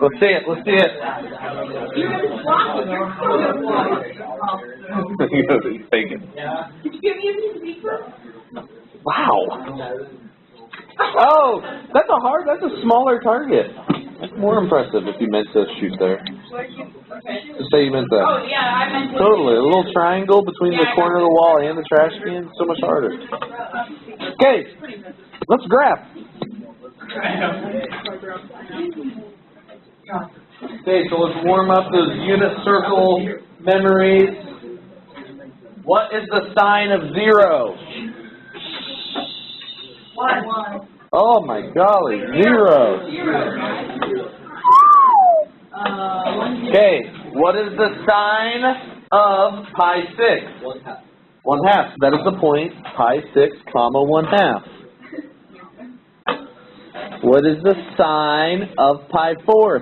Let's see it. Let's see it. He's thinking. Wow. Oh, that's a smaller target. That's more impressive if you meant to shoot there. Just say you meant that. Oh, yeah, I meant Totally. A little triangle between the corner of the wall and the trash can. So much harder. Okay. Let's graph. Okay, so let's warm up those unit circle memories. What is the sign of 0? 1. Oh my golly, 0. Okay, what is the sign of pi 6? 1/2. 1/2. That is the point. Pi 6, comma 1/2. What is the sign of pi 4?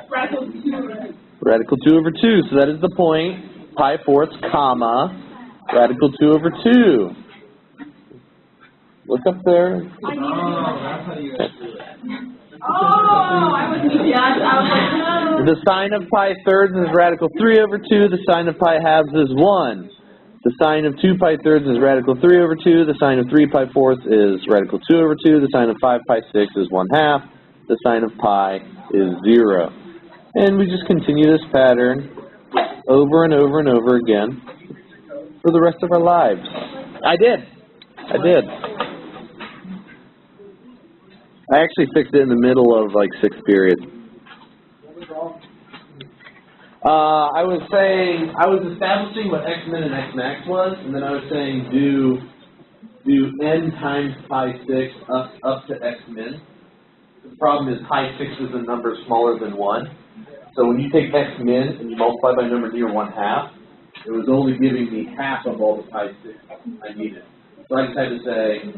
Radical 2 over 2. So that is the point. Pi 4, comma, radical 2 over 2. Look up there. I was like, no. The sign of pi thirds is radical 3 over 2. The sign of pi halves is 1. The sign of 2 pi thirds is radical 3 over 2. The sign of 3 pi fourths is radical 2 over 2. The sign of 5 pi 6 is 1/2. The sign of pi is 0. And we just continue this pattern over and over and over again for the rest of our lives. I did. I actually fixed it in the middle of like 6th period. I was establishing what x min and x max was, and then I was saying do n times pi 6 up to x min. The problem is pi 6 is a number smaller than 1. So when you take x min and you multiply by a number near 1/2, it was only giving me half of all the pi 6 I needed. So I just had to say,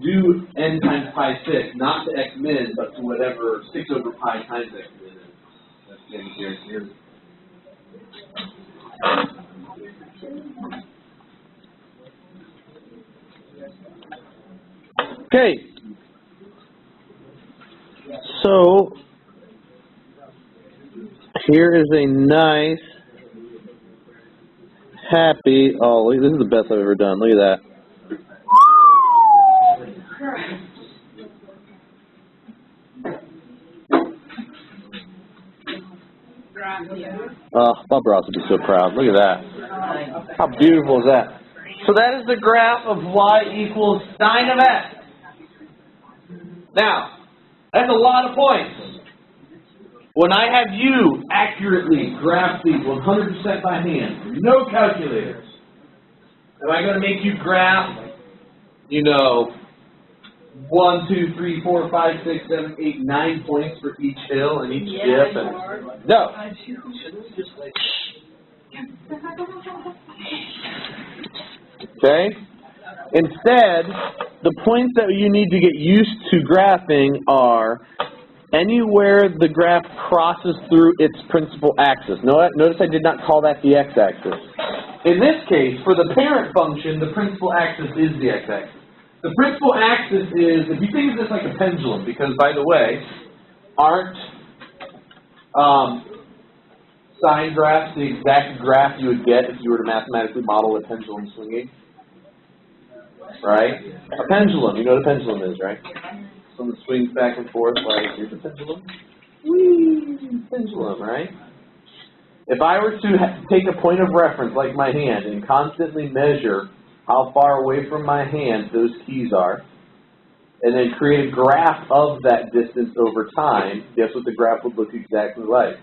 do n times pi 6, not to x min, but to whatever 6 over pi times x min is. That's getting here. Okay. So here is a nice, happy, oh, look, this is the best I've ever done. Look at that. Oh, Bob Ross would be so proud. Look at that. How beautiful is that? So that is the graph of y equals sine of x. Now, that's a lot of points. When I have you accurately graph these 100% by hand, no calculators, am I going to make you graph, 1, 2, 3, 4, 5, 6, 7, 8, 9 points for each hill and each dip? No. Okay? Instead, the points that you need to get used to graphing are anywhere the graph crosses through its principal axis. Notice I did not call that the x-axis. In this case, for the parent function, the principal axis is the x-axis. The principal axis is, if you think of this like a pendulum, because, by the way, aren't sine graphs the exact graph you would get if you were to mathematically model a pendulum swinging? Right? A pendulum, you know what a pendulum is, right? Someone swings back and forth like, here's a pendulum. Whee! Pendulum, right? If I were to take a point of reference like my hand and constantly measure how far away from my hand those keys are, and then create a graph of that distance over time, guess what the graph would look exactly like?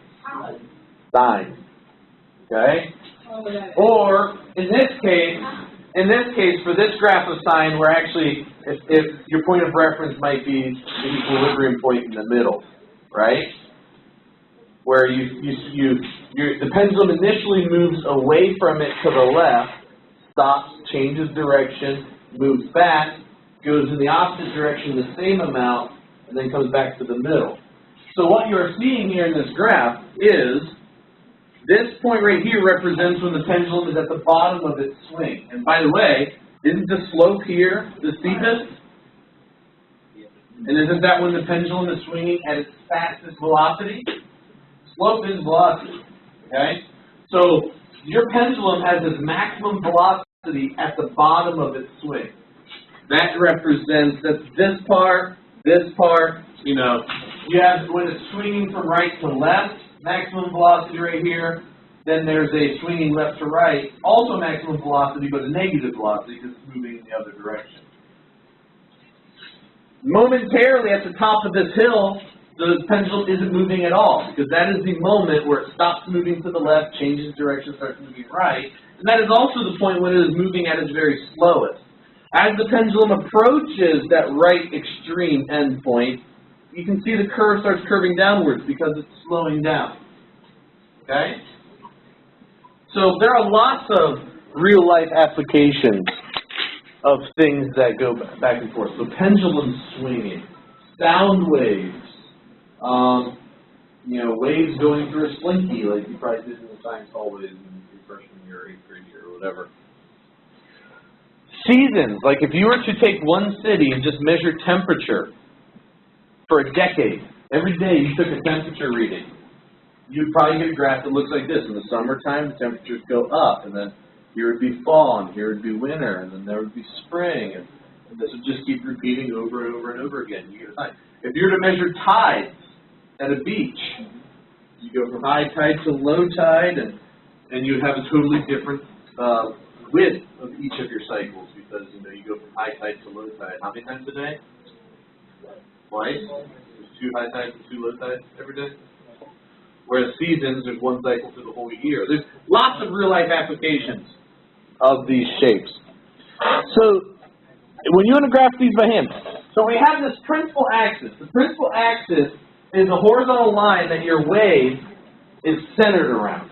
Sine. Okay? Or, in this case, for this graph of sine, we're actually, if your point of reference might be the equilibrium point in the middle, right? Where the pendulum initially moves away from it to the left, stops, changes direction, moves back, goes in the opposite direction the same amount, and then comes back to the middle. So what you're seeing here in this graph is this point right here represents when the pendulum is at the bottom of its swing. And by the way, isn't the slope here the steepest? And isn't that when the pendulum is swinging at its fastest velocity? Slope is velocity, okay? So your pendulum has its maximum velocity at the bottom of its swing. That represents that this part, you know, you have when it's swinging from right to left, maximum velocity right here. Then there's a swinging left to right, also maximum velocity, but a negative velocity because it's moving in the other direction. Momentarily at the top of this hill, the pendulum isn't moving at all because that is the moment where it stops moving to the left, changes direction, starts moving right. And that is also the point when it is moving at its very slowest. As the pendulum approaches that right extreme end point, you can see the curve starts curving downwards because it's slowing down. Okay? So there are lots of real-life applications of things that go back and forth. So pendulum swinging, sound waves, you know, waves going through a slinky like you probably did in the science hallways in your freshman year or 8th grade year or whatever. Seasons, like if you were to take one city and just measure temperature for a decade, every day you took a temperature reading, you'd probably get a graph that looks like this. In the summertime, the temperatures go up, and then here would be fall, and here would be winter, and then there would be spring, and this would just keep repeating over and over and over again. You get a time. If you were to measure tides at a beach, you go from high tide to low tide, and you would have a totally different width of each of your cycles because you go from high tide to low tide. How many times a day? Twice. There's 2 high tides and 2 low tides every day. Whereas seasons, there's 1 cycle through the whole year. There's lots of real-life applications of these shapes. So when you want to graph these by hand, so we have this principal axis. The principal axis is a horizontal line that your wave is centered around.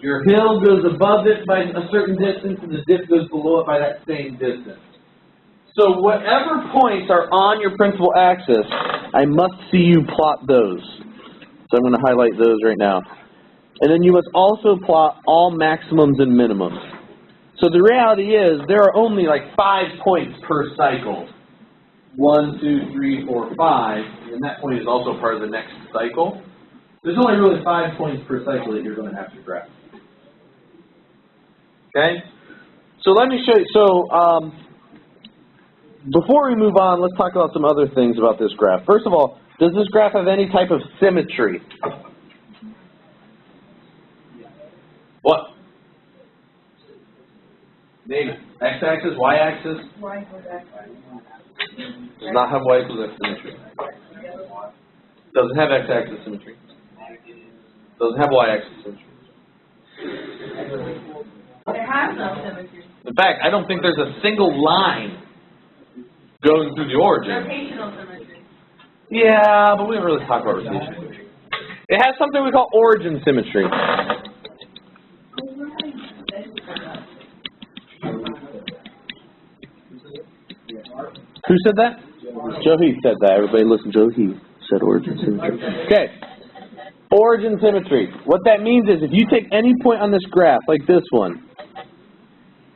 Your hill goes above it by a certain distance, and the dip goes below it by that same distance. So whatever points are on your principal axis, I must see you plot those. So I'm going to highlight those right now. And then you must also plot all maximums and minimums. So the reality is there are only like 5 points per cycle. 1, 2, 3, 4, 5. And that point is also part of the next cycle. There's only really 5 points per cycle that you're going to have to graph. Okay? So let me show you. So before we move on, let's talk about some other things about this graph. First of all, does this graph have any type of symmetry? What? Name it. X-axis, Y-axis? Does not have Y-axis symmetry. Doesn't have X-axis symmetry. Doesn't have Y-axis symmetry. It has no symmetry. In fact, I don't think there's a single line going through the origin. Rotational symmetry. Yeah, but we don't really talk about rotation symmetry. It has something we call origin symmetry. Who said that? Joe Heath said that. Everybody listen, Joe Heath said origin symmetry. Okay. Origin symmetry. What that means is if you take any point on this graph, like this one,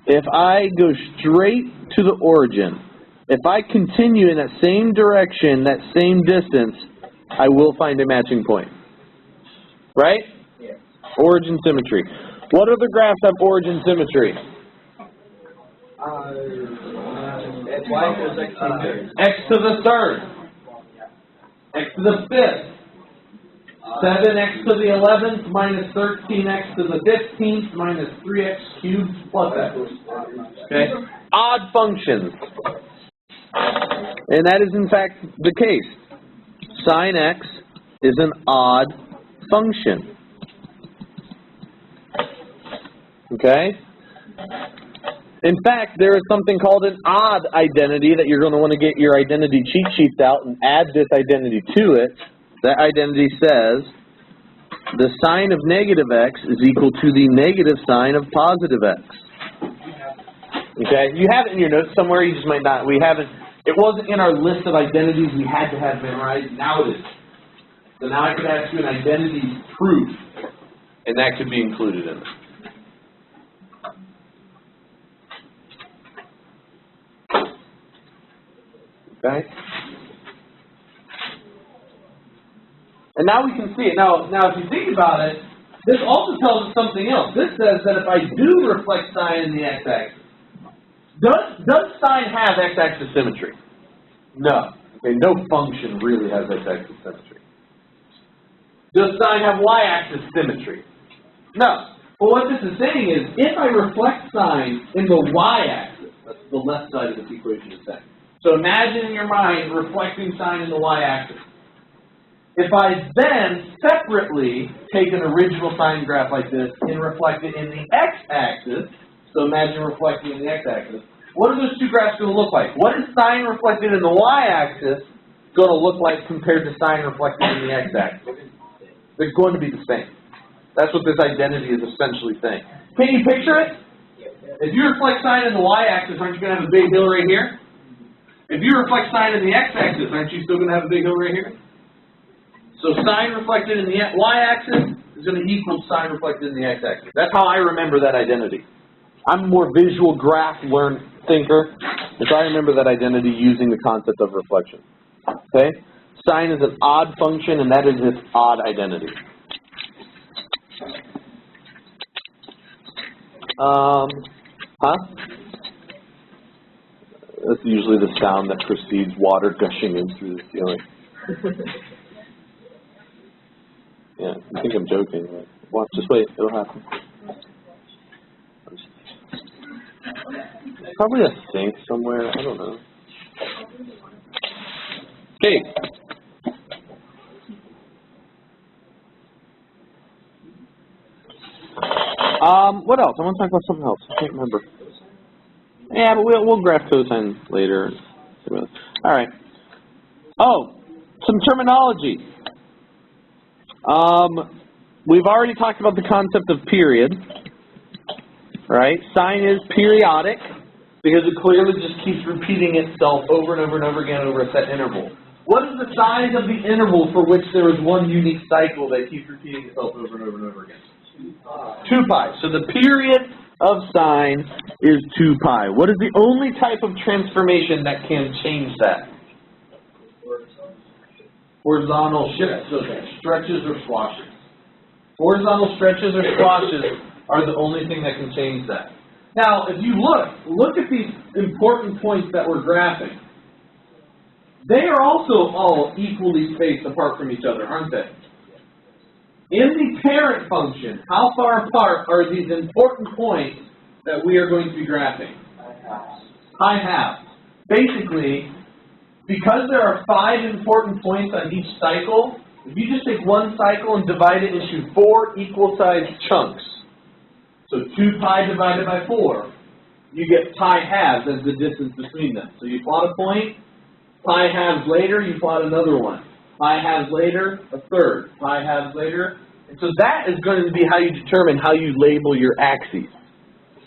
if I go straight to the origin, if I continue in that same direction, that same distance, I will find a matching point. Right? Yeah. Origin symmetry. What other graphs have origin symmetry? X to the third. X to the fifth. 7x to the 11th minus 13x to the 15th minus 3x cubed plus x. Okay? Odd functions. And that is in fact the case. Sine x is an odd function. Okay? In fact, there is something called an odd identity that you're going to want to get your identity cheat sheets out and add this identity to it. That identity says the sine of negative x is equal to the negative sine of positive x. Okay? You have it in your notes somewhere, you just might not. We haven't. It wasn't in our list of identities we had to have memorized. Now it is. So now I could ask you an identity proof, and that could be included in it. Okay? And now we can see it. Now if you think about it, this also tells us something else. This says that if I do reflect sine in the x-axis, does sine have x-axis symmetry? No. Okay, no function really has x-axis symmetry. Does sine have y-axis symmetry? No. Well, what this is saying is, if I reflect sine in the y-axis, that's the left side of this equation is saying. So imagine in your mind reflecting sine in the y-axis. If I then separately take an original sine graph like this and reflect it in the x-axis, so imagine reflecting in the x-axis, what are those two graphs going to look like? What is sine reflected in the y-axis going to look like compared to sine reflected in the x-axis? They're going to be the same. That's what this identity is essentially saying. Can you picture it? If you reflect sine in the y-axis, aren't you going to have a big hill right here? If you reflect sine in the x-axis, aren't you still going to have a big hill right here? So sine reflected in the y-axis is going to equal sine reflected in the x-axis. That's how I remember that identity. I'm a more visual graph thinker, and so I remember that identity using the concept of reflection. Okay? Sine is an odd function, and that is its odd identity. That's usually the sound that precedes water gushing in through the ceiling. Yeah, you think I'm joking, right? Watch, just wait, it'll happen. Probably a sink somewhere, I don't know. Okay. What else? I want to talk about something else. I can't remember. Yeah, but we'll graph cosine later. All right. Oh, some terminology. We've already talked about the concept of period. Right? Sine is periodic because it clearly just keeps repeating itself over and over and over again over a set interval. What is the size of the interval for which there is one unique cycle that keeps repeating itself over and over and over again? 2 pi. So the period of sine is 2 pi. What is the only type of transformation that can change that? Horizontal shifts, okay. Stretches or squashes. Horizontal stretches or squashes are the only thing that can change that. Now, if you look at these important points that we're graphing. They are also all equally spaced apart from each other, aren't they? In the parent function, how far apart are these important points that we are going to be graphing? Pi halves. Basically, because there are 5 important points on each cycle, if you just take one cycle and divide it into 4 equal-sized chunks, so 2 pi divided by 4, you get pi halves as the distance between them. So you plot a point, pi halves later, you plot another one. Pi halves later, a third. Pi halves later. And so that is going to be how you determine how you label your axes.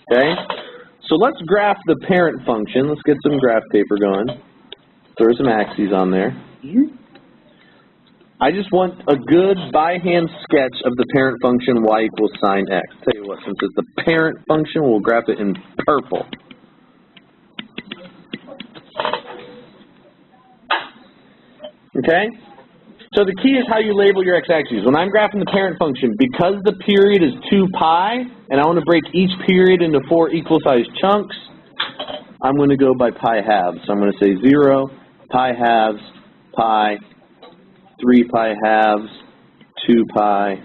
Okay? So let's graph the parent function. Let's get some graph paper going. Throw some axes on there. I just want a good by-hand sketch of the parent function y equals sine x. Tell you what, since it's the parent function, we'll graph it in purple. Okay? So the key is how you label your x-axes. When I'm graphing the parent function, because the period is 2 pi, and I want to break each period into 4 equal-sized chunks, I'm going to go by pi halves. So I'm going to say 0, pi halves, pi, 3 pi halves, 2 pi,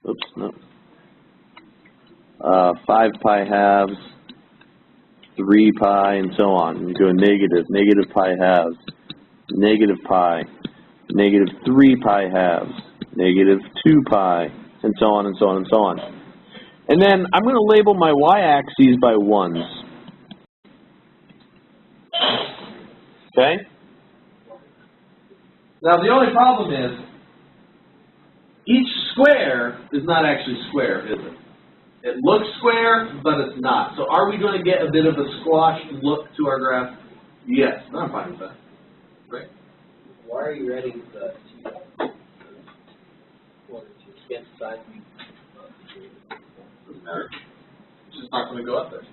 oops, no, 5 pi halves, 3 pi, and so on. You go negative, negative pi halves, negative pi, negative 3 pi halves, negative 2 pi, and so on and so on and so on. And then I'm going to label my y-axes by 1s. Okay? Now the only problem is, each square is not actually square, is it? It looks square, but it's not. So are we going to get a bit of a squashed look to our graph? Yes. I'm fine with that. Great. Why are you writing the 2 quarters? You can't decide. Doesn't matter. It's just not going to go up there.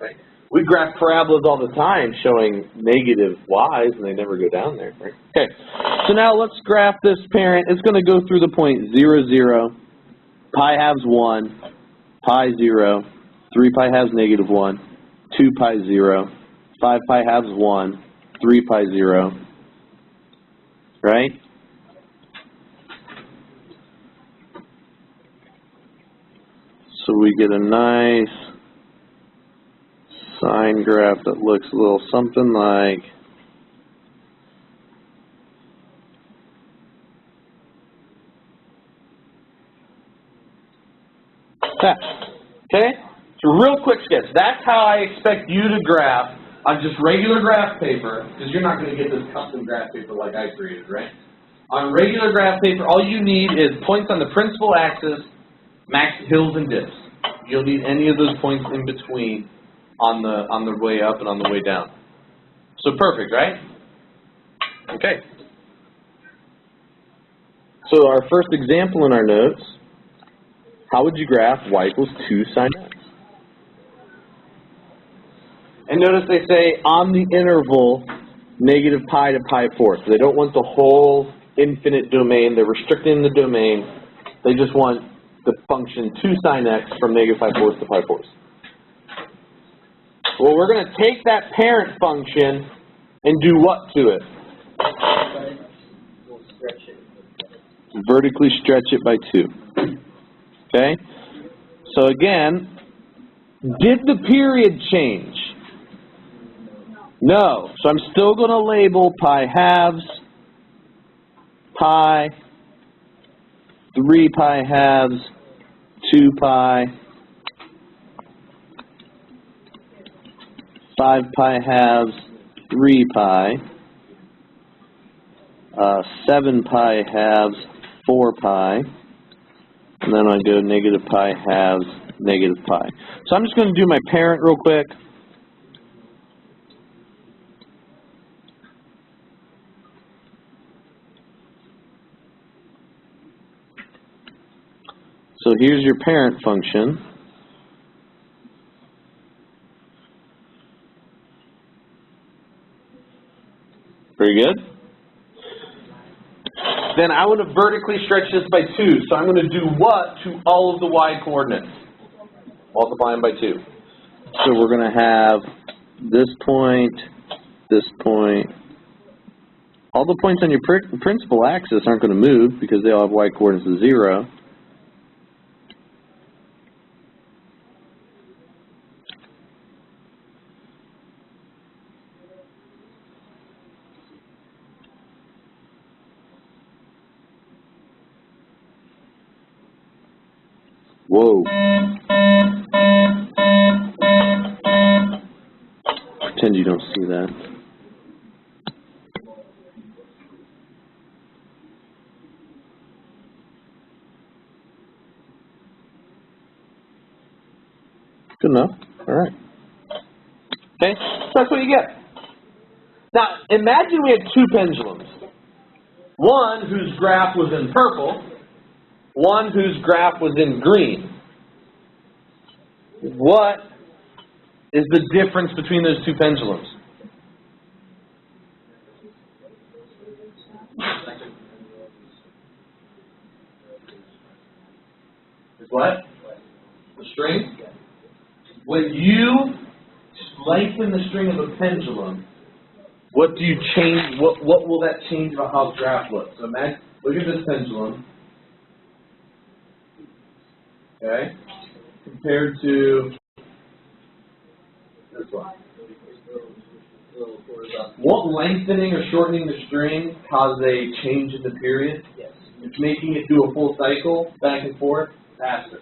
Right? We graph parabolas all the time showing negative y's, and they never go down there. Right? Okay. So now let's graph this parent. It's going to go through the point 0, 0, pi halves 1, pi 0, 3 pi halves negative 1, 2 pi 0, 5 pi halves 1, 3 pi 0, right? So we get a nice sine graph that looks a little something like that. Okay? So real quick sketch. That's how I expect you to graph on just regular graph paper, because you're not going to get this custom graph paper like I created, right? On regular graph paper, all you need is points on the principal axis, max hills and dips. You don't need any of those points in between on the way up and on the way down. So perfect, right? Okay. So our first example in our notes, how would you graph y equals 2 sine x? And notice they say on the interval negative pi to pi fourths. They don't want the whole infinite domain. They're restricting the domain. They just want the function 2 sine x from negative pi fourths to pi fourths. Well, we're going to take that parent function and do what to it? We'll stretch it. Vertically stretch it by 2. Okay? So again, did the period change? No. So I'm still going to label pi halves, pi, 3 pi halves, 2 pi, 5 pi halves, 3 pi, 7 pi halves, 4 pi, and then I go negative pi halves, negative pi. So I'm just going to do my parent real quick. So here's your parent function. Very good. Then I want to vertically stretch this by 2. So I'm going to do what to all of the y coordinates? Multiply them by 2. So we're going to have this point, this point. All the points on your principal axis aren't going to move because they all have y coordinates of 0. Whoa. Pretend you don't see that. Good enough. All right. Okay, so that's what you get. Now, imagine we had 2 pendulums. One whose graph was in purple, one whose graph was in green. What is the difference between those 2 pendulums? Is what? The string? When you lengthen the string of a pendulum, what do you change? What will that change about how the graph looks? So imagine, look at this pendulum. Okay, compared to this one. Won't lengthening or shortening the string cause a change in the period? Yes. It's making it do a full cycle back and forth faster.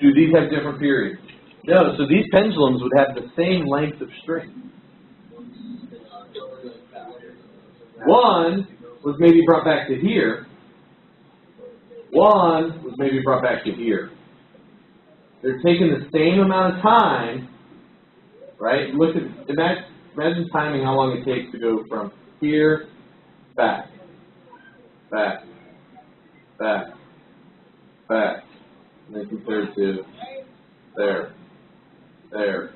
Do these have different periods? No, so these pendulums would have the same length of string. One was maybe brought back to here. One was maybe brought back to here. They're taking the same amount of time, right? Look at, imagine timing how long it takes to go from here, back, back, back, back, and then compared to there, there,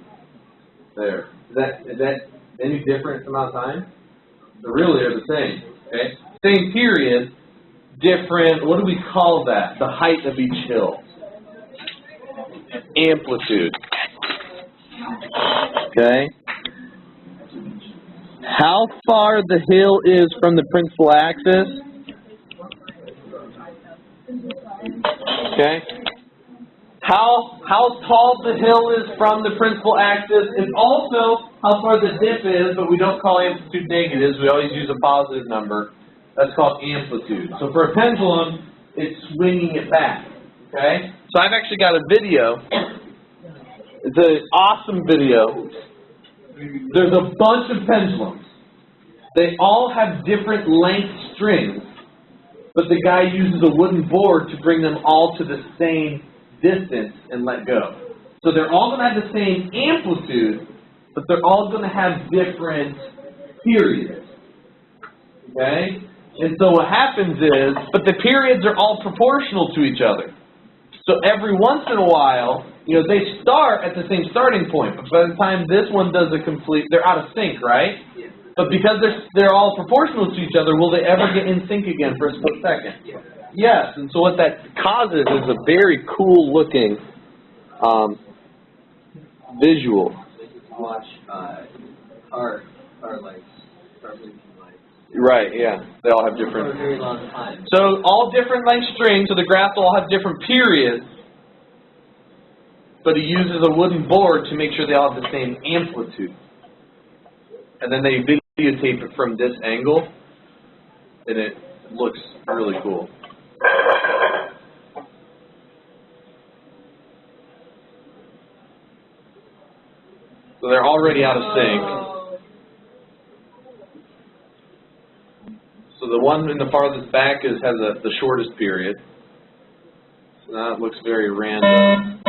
there. Is that any different amount of time? They really are the same. Okay? Same period, different, what do we call that? The height of each hill. Amplitude. Okay? How far the hill is from the principal axis? Okay? How tall the hill is from the principal axis, and also how far the dip is, but we don't call amplitude negatives, we always use a positive number. That's called amplitude. So for a pendulum, it's swinging it back. Okay? So I've actually got a video. It's an awesome video. There's a bunch of pendulums. They all have different length strings, but the guy uses a wooden board to bring them all to the same distance and let go. So they're all going to have the same amplitude, but they're all going to have different periods. Okay? And so what happens is, but the periods are all proportional to each other. So every once in a while, they start at the same starting point, but by the time this one does a complete, they're out of sync, right? But because they're all proportional to each other, will they ever get in sync again for a split second? Yes, and so what that causes is a very cool looking visual. Watch car lights, car blinking lights. Right, yeah. They all have For a different. very long time. So all different length strings, so the graphs all have different periods, but he uses a wooden board to make sure they all have the same amplitude. And then they videotape it from this angle, and it looks really cool. So they're already out of sync. So the one in the farthest back has the shortest period. So now it looks very random.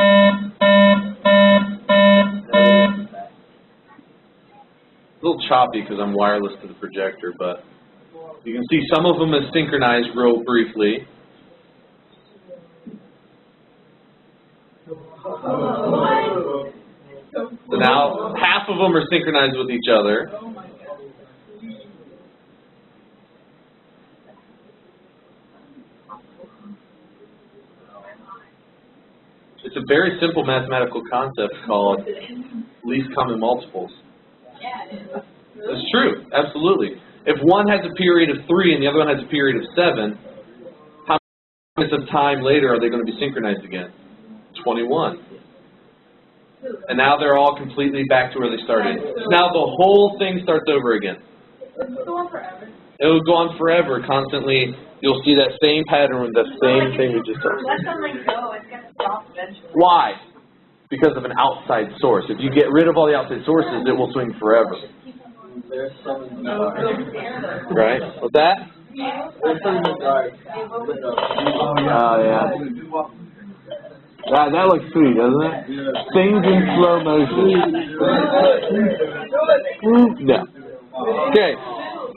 A little choppy because I'm wireless to the projector, but you can see some of them is synchronized real briefly. So now half of them are synchronized with each other. It's a very simple mathematical concept called least common multiples. It's true, absolutely. If one has a period of 3 and the other one has a period of 7, how many minutes of time later are they going to be synchronized again? 21. And now they're all completely back to where they started. Now the whole thing starts over again. It'll go on forever. It will go on forever, constantly. You'll see that same pattern with the same thing we just saw. Let something go, it's going to stop eventually. Why? Because of an outside source. If you get rid of all the outside sources, it will swing forever. There's some in the dark. Right? What's that? There's some in the dark. Oh, yeah. That looks sweet, doesn't it? Things in slow motion. No. Okay.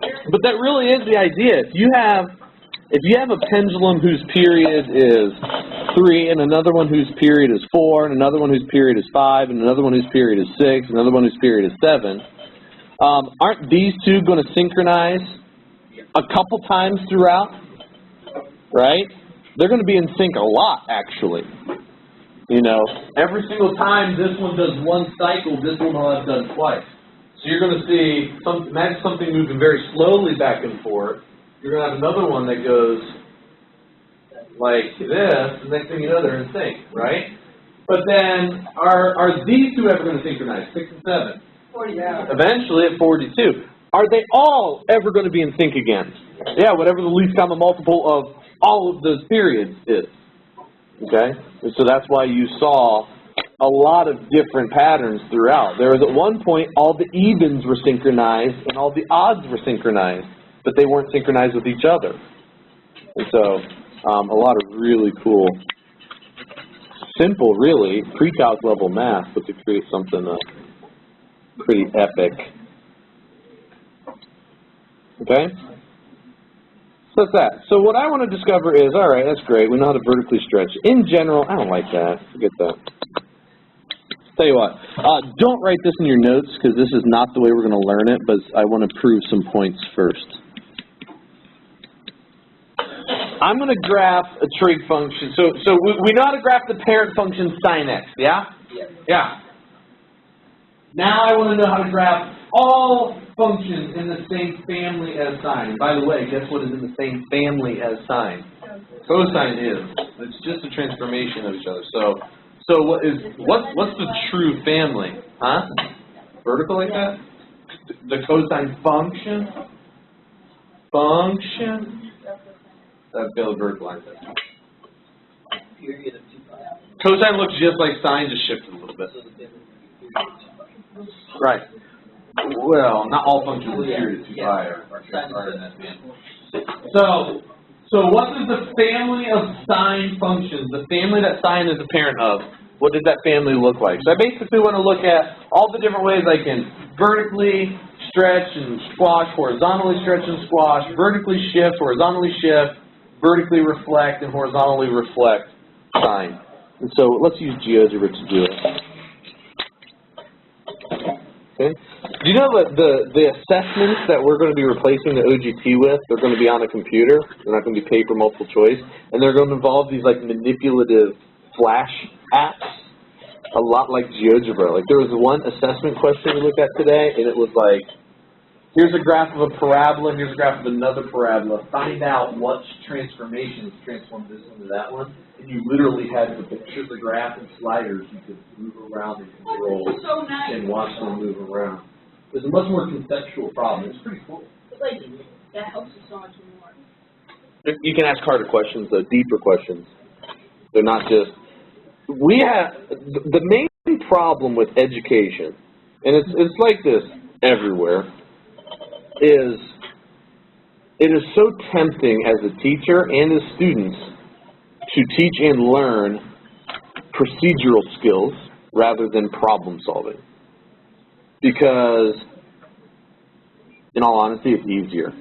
But that really is the idea. If you have a pendulum whose period is 3, and another one whose period is 4, and another one whose period is 5, and another one whose period is 6, and another one whose period is 7, aren't these two going to synchronize a couple times throughout? Right? They're going to be in sync a lot, actually. Every single time this one does one cycle, this one will have done twice. So you're going to see, imagine something moving very slowly back and forth. You're going to have another one that goes like this, and next thing you know, they're in sync, right? But then, are these two ever going to synchronize, 6 and 7? 42. Eventually at 42. Are they all ever going to be in sync again? Yeah, whatever the least common multiple of all of those periods is. Okay? And so that's why you saw a lot of different patterns throughout. There was at one point all the evens were synchronized and all the odds were synchronized, but they weren't synchronized with each other. And so a lot of really cool, simple, really, pre-calc level math, but to create something pretty epic. Okay? So that's that. So what I want to discover is, all right, that's great. We know how to vertically stretch. In general, I don't like that. Forget that. Tell you what, don't write this in your notes because this is not the way we're going to learn it, but I want to prove some points first. I'm going to graph a trig function. So we know how to graph the parent function sin x, yeah? Yes. Yeah. Now I want to know how to graph all functions in the same family as sine. And by the way, guess what is in the same family as sine? Cosine is. It's just a transformation of each other. So what's the true family? Huh? Vertical like that? The cosine function? That build vertical like that. Period of 2 pi. Cosine looks just like sine, just shifted a little bit. So the family would be period of 2 pi. Right. Well, not all functions are period of 2 Yeah. pi are in that family. So what is the family of sine functions? The family that sine is a parent of. What does that family look like? So I basically want to look at all the different ways I can vertically stretch and squash, horizontally stretch and squash, vertically shift, horizontally shift, vertically reflect, and horizontally reflect sine. And so let's use GeoGebra to do it. Okay. Do you know that the assessments that we're going to be replacing the OGT with, they're going to be on a computer. They're not going to be paper multiple choice. And they're going to involve these like manipulative flash apps, a lot like GeoGebra. Like there was one assessment question we looked at today, and it was like, here's a graph of a parabola, here's a graph of another parabola. Find out what transformations transform this one to that one. And you literally had the pictures of the graph and sliders you could move around and control So nice. and watch them move around. It's a much more conceptual problem. It's pretty cool. Like, that helps you so much more. You can ask harder questions, though, deeper questions. They're not just... We have... The main problem with education, and it's like this everywhere, is it is so tempting as a teacher and as students to teach and learn procedural skills rather than problem solving. Because, in all honesty, it's easier.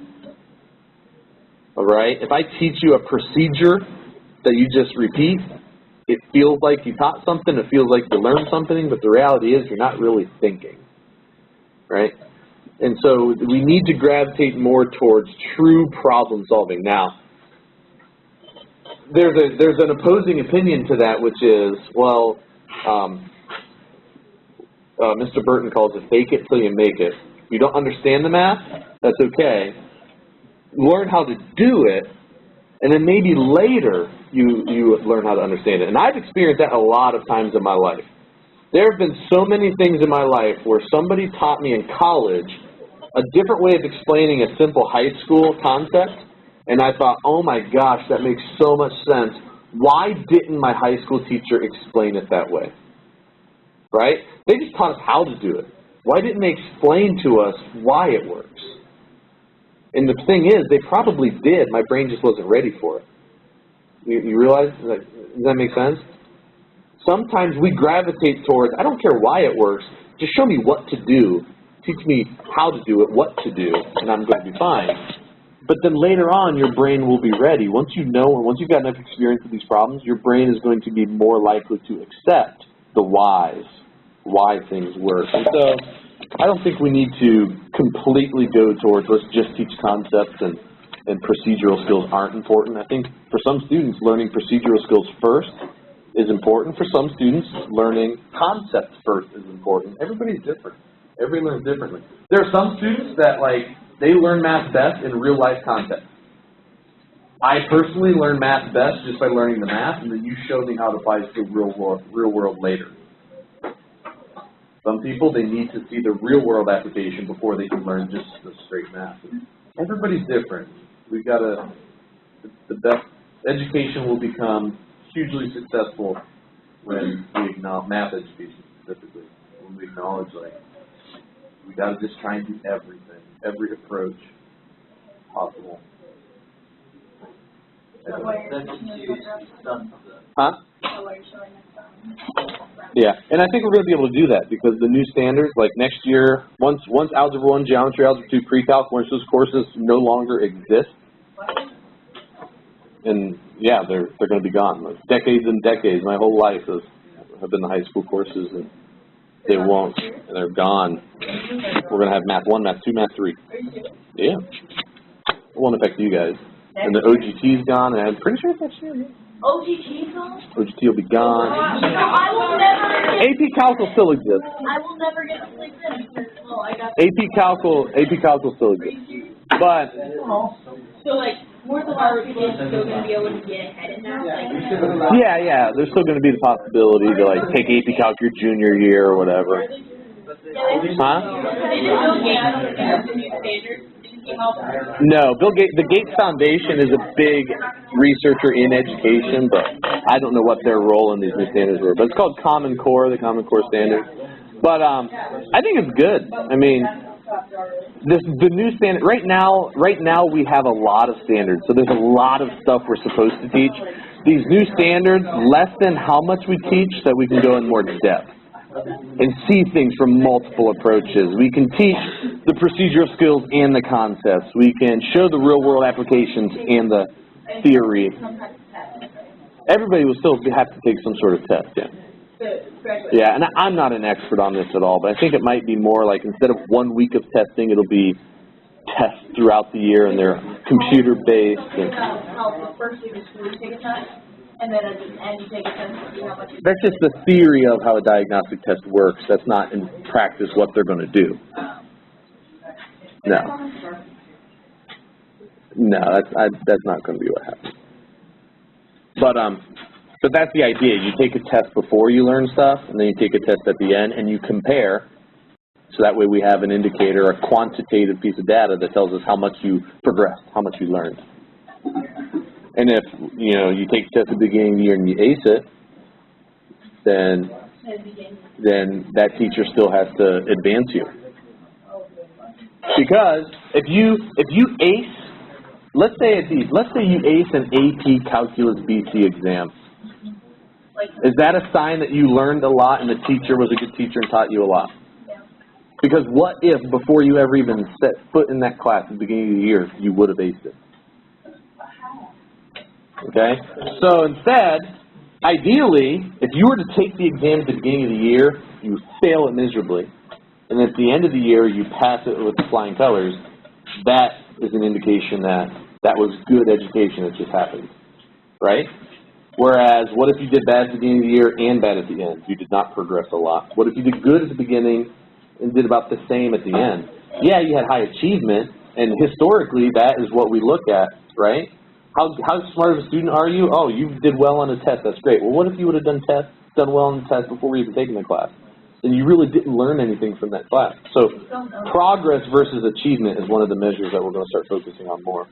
All right? If I teach you a procedure that you just repeat, it feels like you taught something, it feels like you learned something, but the reality is you're not really thinking. Right? And so we need to gravitate more towards true problem solving. Now, there's an opposing opinion to that, which is, well, Mr. Burton calls it fake it till you make it. If you don't understand the math, that's okay. Learn how to do it, and then maybe later you learn how to understand it. And I've experienced that a lot of times in my life. There have been so many things in my life where somebody taught me in college a different way of explaining a simple high school concept, and I thought, oh my gosh, that makes so much sense. Why didn't my high school teacher explain it that way? Right? They just taught us how to do it. Why didn't they explain to us why it works? And the thing is, they probably did. My brain just wasn't ready for it. You realize? Does that make sense? Sometimes we gravitate towards, I don't care why it works, just show me what to do. Teach me how to do it, what to do, and I'm going to be fine. But then later on, your brain will be ready. Once you know, and once you've got enough experience with these problems, your brain is going to be more likely to accept the whys, why things work. And so I don't think we need to completely go towards let's just teach concepts and procedural skills aren't important. I think for some students, learning procedural skills first is important. For some students, learning concepts first is important. Everybody's different. Everybody learns differently. There are some students that, they learn math best in real-life context. I personally learn math best just by learning the math, and then you show me how it applies to real world later. Some people, they need to see the real-world application before they can learn just the straight math. Everybody's different. We've got the best education will become hugely successful when we acknowledge, math education specifically, when we acknowledge, we got to just try and do everything, every approach possible. Huh? Yeah, and I think we're going to be able to do that because the new standards, like next year, once Algebra 1, Geometry, Algebra 2, Pre-Calc, once those courses no longer exist, and yeah, they're going to be gone. Like decades and decades, my whole life have been the high school courses, and they won't, and they're gone. We're going to have Math 1, Math 2, Math 3. Yeah. It won't affect you guys. And the OGT's gone, and I'm pretty sure it's next year. Yeah. OGT's gone? OGT will be gone. I will never get, AP Calc will still exist. I will never get to sleep in because, well, I got. AP Calc will still exist. But, So, like, more than our kids still going to be able to get ahead in that? Like, yeah, there's still going to be the possibility to, like, take AP Calc your junior year or whatever. Huh? they just Bill Gates introduced the new standards. It came out with No, the Gates Foundation is a big researcher in education, but I don't know what their role in these new standards were. But it's called Common Core, the Common Core standard. But I think it's good. I mean, the new standard right now we have a lot of standards, so there's a lot of stuff we're supposed to teach. These new standards lessen how much we teach, so that we can go in more depth and see things from multiple approaches. We can teach the procedural skills and the concepts. We can show the real-world applications and the theory. Everybody will still have to take some sort of test, yeah. Yeah, and I'm not an expert on this at all, but I think it might be more like instead of 1 week of testing, it'll be tests throughout the year, and they're computer-based. And how the first week of school you take a test, and then at the end you take a test to see how much you that's just the theory of how a diagnostic test works. That's not in practice what they're going to do. No, that's not going to be what happens. But that's the idea. You take a test before you learn stuff, and then you take a test at the end, and you compare. So that way we have an indicator, a quantitative piece of data that tells us how much you progressed, how much you learned. And if, you take a test at the beginning of the year and you ace it, then that teacher still has to advance you. Because if you ace, let's say you ace an AP Calculus BC exam. Is that a sign that you learned a lot and the teacher was a good teacher and taught you a lot? Because what if before you ever even set foot in that class at the beginning of the year, you would have aced it? Okay? So instead, ideally, if you were to take the exam at the beginning of the year, you fail it miserably, and at the end of the year you pass it with flying colors, that is an indication that that was good education that just happened, right? Whereas, what if you did bad at the beginning of the year and bad at the end? You did not progress a lot. What if you did good at the beginning and did about the same at the end? Yeah, you had high achievement, and historically that is what we look at, right? How smart of a student are you? Oh, you did well on a test. That's great. Well, what if you would have done well on the test before we even taken the class? Then you really didn't learn anything from that class. So progress versus achievement is one of the measures that we're going to start focusing on more.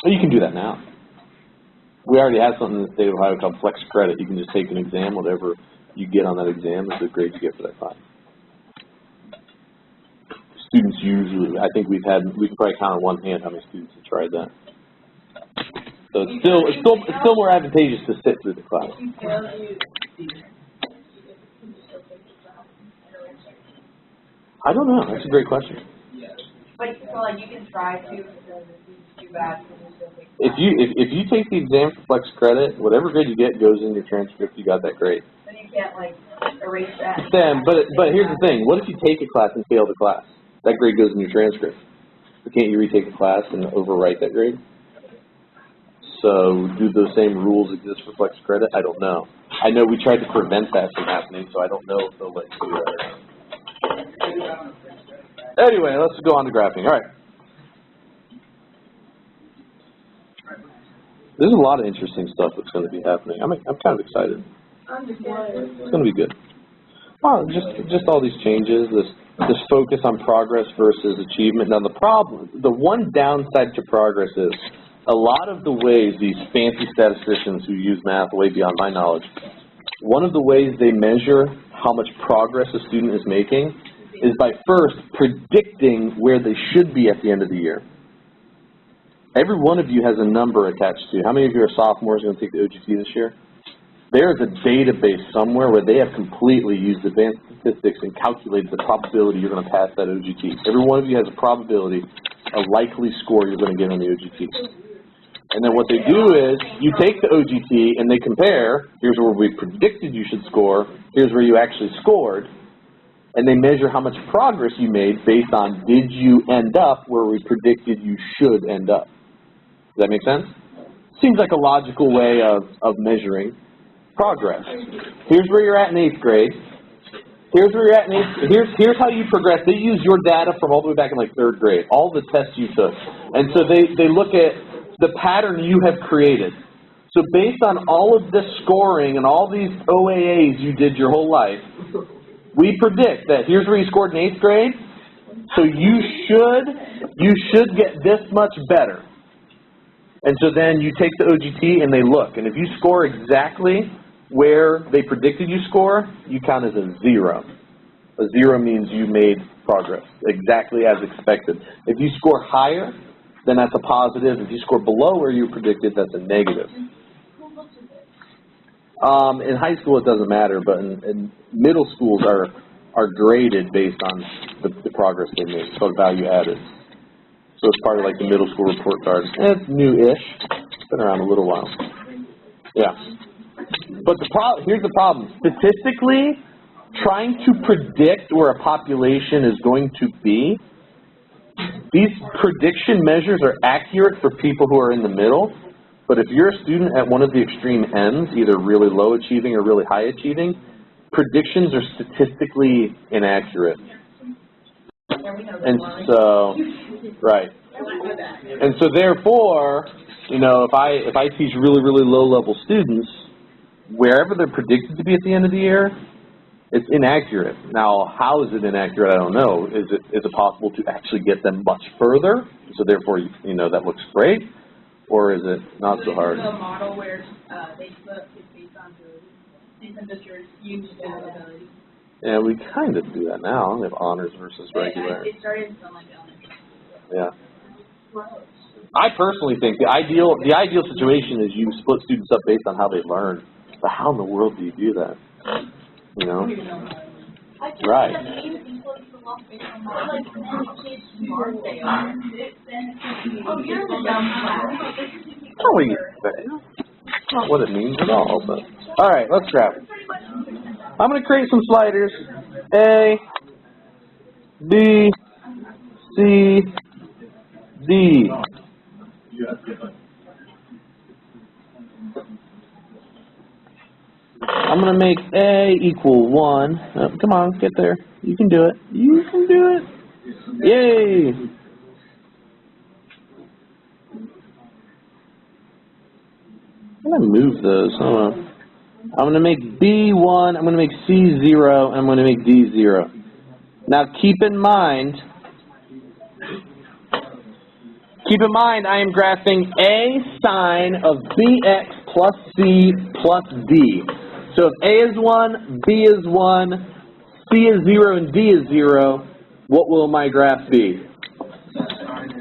You can do that now. We already have something in the state of Ohio called Flex Credit. You can just take an exam. Whatever you get on that exam is the grade you get for that class. Students usually, I think we can probably count on one hand how many students have tried that. So it's still more advantageous to sit through the class. I don't know. That's a great question. But so like you can try to do bad. If you take the exam for Flex Credit, whatever grade you get goes in your transcript. You got that grade. Then you can't like erase that. But here's the thing. What if you take a class and fail the class? That grade goes in your transcript. But can't you retake a class and overwrite that grade? So do those same rules exist for Flex Credit? I don't know. I know we tried to prevent that from happening, so I don't know if they'll let you do that. Anyway, let's go on to graphing. All right. There's a lot of interesting stuff that's going to be happening. I'm kind of excited. It's going to be good. Well, just all these changes, this focus on progress versus achievement. Now the one downside to progress is a lot of the ways these fancy statisticians who use math way beyond my knowledge, one of the ways they measure how much progress a student is making is by first predicting where they should be at the end of the year. Every one of you has a number attached to you. How many of you are sophomores going to take the OGT this year? There is a database somewhere where they have completely used advanced statistics and calculated the probability you're going to pass that OGT. Every one of you has a probability, a likely score you're going to get on the OGT. And then what they do is you take the OGT and they compare, here's where we predicted you should score, here's where you actually scored, and they measure how much progress you made based on did you end up where we predicted you should end up. Does that make sense? Seems like a logical way of measuring progress. Here's where you're at in 8th grade. Here's where you're at in 8th. Here's how you progress. They use your data from all the way back in like 3rd grade, all the tests you took. And so they look at the pattern you have created. So based on all of this scoring and all these OAAs you did your whole life, we predict that here's where you scored in 8th grade, so you should get this much better. And so then you take the OGT and they look, and if you score exactly where they predicted you score, you count as a 0. A 0 means you made progress, exactly as expected. If you score higher, then that's a positive. If you score below where you predicted, that's a negative. In high school, it doesn't matter, but in middle schools are graded based on the progress they made. It's called value added. So it's part of like the middle school report card. And it's new-ish. It's been around a little while. Yeah. But here's the problem. Statistically, trying to predict where a population is going to be, these prediction measures are accurate for people who are in the middle. But if you're a student at one of the extreme ends, either really low achieving or really high achieving, predictions are statistically inaccurate. And so, right. And so therefore, you know, if I teach really, really low level students, wherever they're predicted to be at the end of the year, it's inaccurate. Now, how is it inaccurate? I don't know. Is it possible to actually get them much further? So therefore, you know, that looks great. Or is it not so hard? The model where they put it based on just your huge ability. Yeah, we kind of do that now. We have honors versus regular. It started in some like elementary. Yeah. I personally think the ideal situation is you split students up based on how they learn. But how in the world do you do that? You know? Right. That's not what it means at all. But all right, let's grab it. I'm going to create some sliders. A, B, C, D. I'm going to make A equal 1. Oh, come on, get there. You can do it. You can do it. Yay! I'm going to move those. Hold on. I'm going to make B 1. I'm going to make C 0. And I'm going to make D 0. Now keep in mind, I am graphing A sine of BX plus C plus D. So if A is 1, B is 1, C is 0, and D is 0, what will my graph be?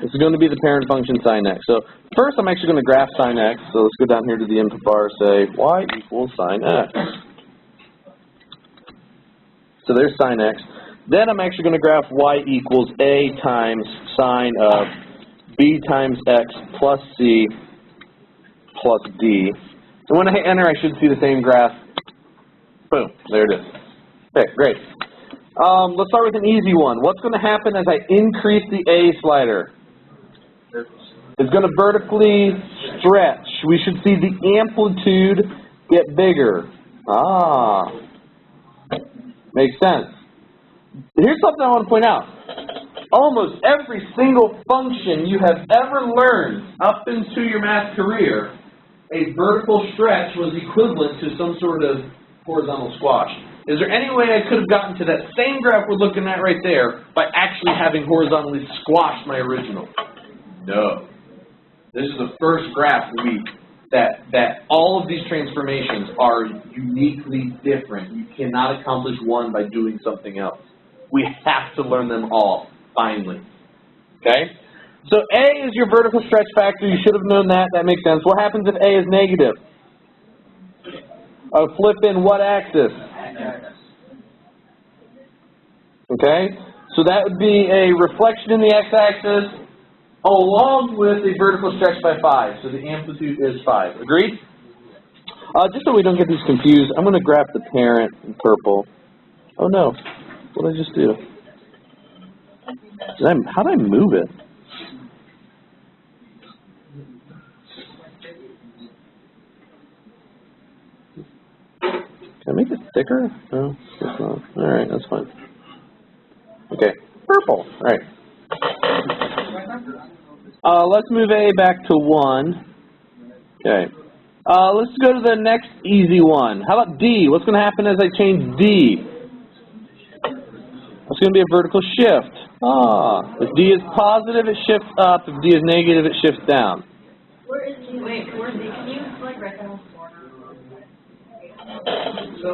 This is going to be the parent function sine x. So first I'm actually going to graph sine x. So let's go down here to the input bar, say y equals sine x. So there's sine x. Then I'm actually going to graph y equals A times sine of B times x plus C plus D. And when I hit enter, I should see the same graph. Boom, there it is. Okay, great. Let's start with an easy one. What's going to happen as I increase the A slider? It's going to vertically stretch. We should see the amplitude get bigger. Ah, makes sense. Here's something I want to point out. Almost every single function you have ever learned up into your math career, a vertical stretch was equivalent to some sort of horizontal squash. Is there any way I could have gotten to that same graph we're looking at right there by actually having horizontally squashed my original? No. This is the first graph that all of these transformations are uniquely different. You cannot accomplish one by doing something else. We have to learn them all, finally. Okay? So A is your vertical stretch factor. You should have known that. That makes sense. What happens if A is negative? Flip in what axis? Okay? So that would be a reflection in the x-axis along with a vertical stretch by 5. So the amplitude is 5. Agreed? Just so we don't get these confused, I'm going to grab the parent in purple. Oh no. What did I just do? How did I move it? Can I make it thicker? No, guess not. Alright, that's fine. Okay, purple. Alright. Let's move A back to 1. Okay. Let's go to the next easy one. How about D? What's going to happen as I change D? It's going to be a vertical shift. If D is positive, it shifts up. If D is negative, it shifts down. Where is D? Wait, where's the, can you like write that on the corner?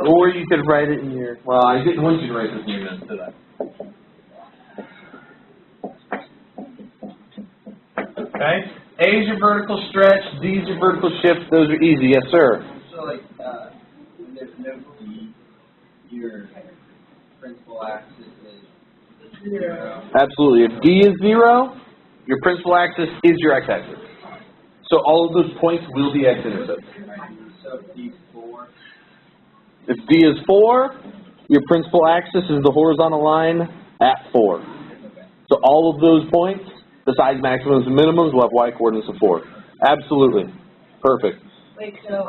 Or you could write it in your... Well, I didn't want you to write this in your notes, did I? Okay. A is your vertical stretch. D is your vertical shift. Those are easy. Yes, sir. So like, when there's no D, your principal axis is 0. Absolutely. If D is 0, your principal axis is your x-axis. So all of those points will be x-intercepts. So if D is 4. If D is 4, your principal axis is the horizontal line at 4. So all of those points, besides maximums and minimums, will have y coordinates of 4. Absolutely. Perfect. Wait, so,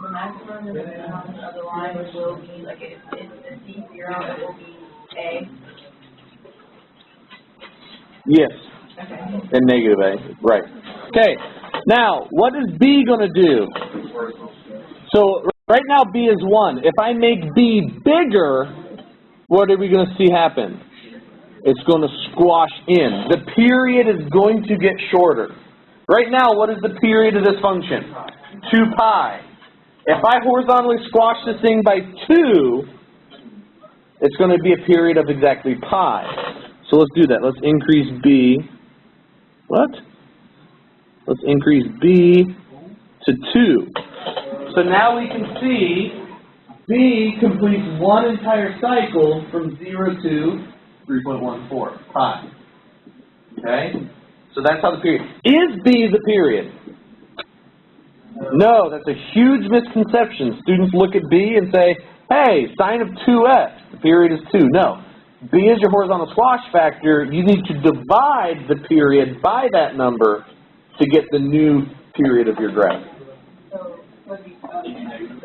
the maximum and the minimum of the line will be, like, if it's D 0, it will be A. Yes. Okay. And negative A. Right. Okay. Now, what is B going to do? So right now B is 1. If I make B bigger, what are we going to see happen? It's going to squash in. The period is going to get shorter. Right now, what is the period of this function? 2 pi. If I horizontally squash this thing by 2, it's going to be a period of exactly pi. So let's do that. Let's increase B. What? Let's increase B to 2. So now we can see B completes one entire cycle from 0 to 3.14 pi. Okay? So that's how the period. Is B the period? No, that's a huge misconception. Students look at B and say, hey, sine of 2x, the period is 2. No. B is your horizontal squash factor. You need to divide the period by that number to get the new period of your graph.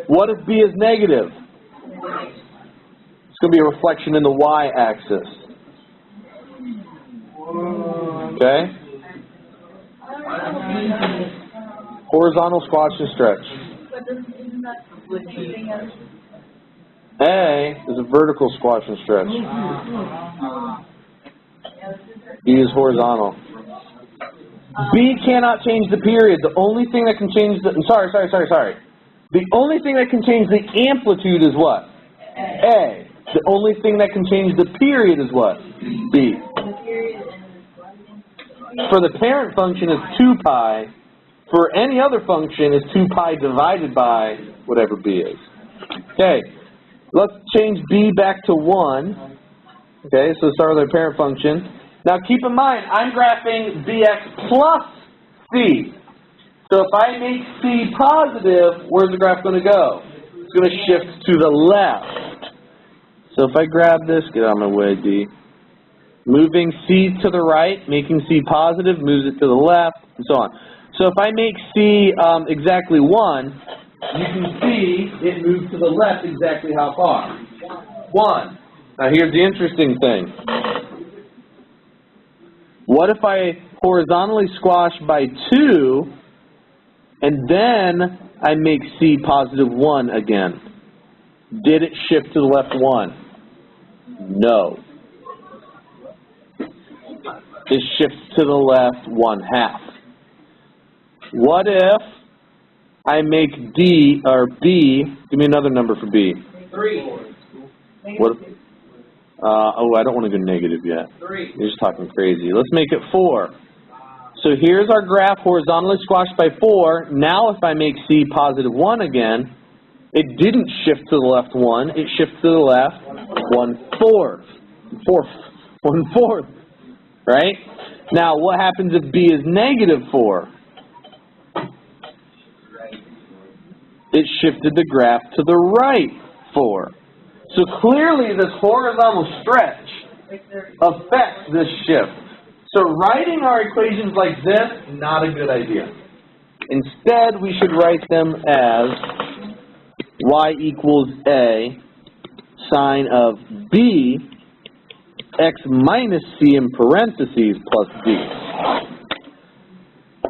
What if B is negative? It's going to be a reflection in the y-axis. Okay? Horizontal squash and stretch. A is a vertical squash and stretch. B is horizontal. B cannot change the period. The only thing that can change the... Sorry. The only thing that can change the amplitude is what? A. The only thing that can change the period is what? B. For the parent function, it's 2 pi. For any other function, it's 2 pi divided by whatever B is. Okay, let's change B back to 1. Okay, so start with our parent function. Now keep in mind, I'm graphing Bx plus C. So if I make C positive, where's the graph going to go? It's going to shift to the left. So if I grab this, get out of my way, D. Moving C to the right, making C positive, moves it to the left, and so on. So if I make C exactly 1, you can see it moves to the left exactly how far? 1. Now here's the interesting thing. What if I horizontally squash by 2, and then I make C positive 1 again? Did it shift to the left 1? No. It shifts to the left 1/2. What if I make D, or B, give me another number for B. 3. What? Oh, I don't want to go negative yet. 3. You're just talking crazy. Let's make it 4. So here's our graph horizontally squashed by 4. Now if I make C positive 1 again, it didn't shift to the left 1. It shifts to the left 1/4. 1/4. Right? Now what happens if B is negative 4? It shifted the graph to the right 4. So clearly this horizontal stretch affects this shift. So writing our equations like this, not a good idea. Instead, we should write them as y equals a sine of b x minus c in parentheses plus b.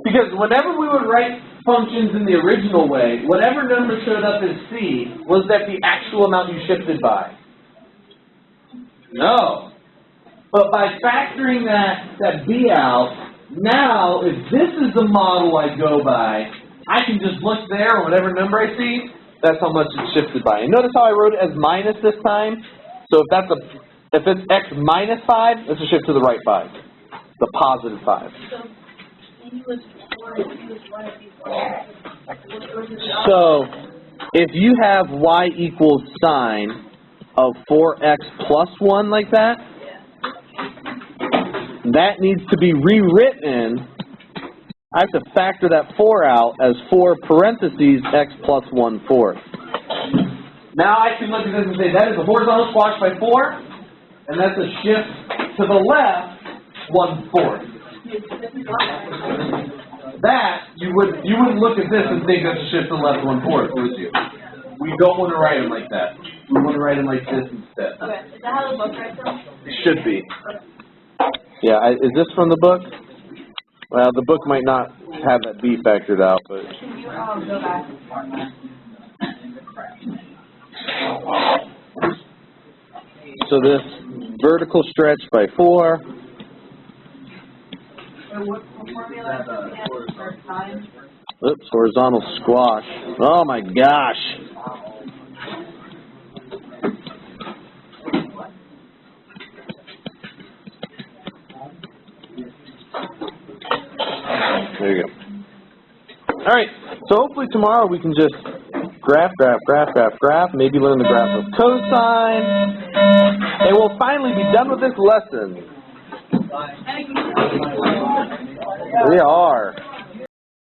Because whenever we would write functions in the original way, whatever number showed up as c, was that the actual amount you shifted by? No. But by factoring that b out, now if this is the model I go by, I can just look there and whatever number I see, that's how much it's shifted by. And notice how I wrote it as minus this time? So if it's x minus 5, it's a shift to the right 5. The positive 5. So if you have y equals sine of 4x plus 1 like that, that needs to be rewritten. I have to factor that 4 out as 4 parentheses x plus 1/4. Now I can look at this and say that is a horizontal squash by 4, and that's a shift to the left 1/4. That, you wouldn't look at this and think that's a shift to the left 1/4, would you? We don't want to write them like that. We want to write them like this instead. Okay, is that how the book writes them? It should be. Yeah, is this from the book? Well, the book might not have that B factored out, but... Can you go back and format? So this vertical stretch by 4. So what formula is the first time? Oops, horizontal squash. Oh my gosh. There you go. All right, so hopefully tomorrow we can just graph, maybe learn the graph of cosine, and we'll finally be done with this lesson. We are.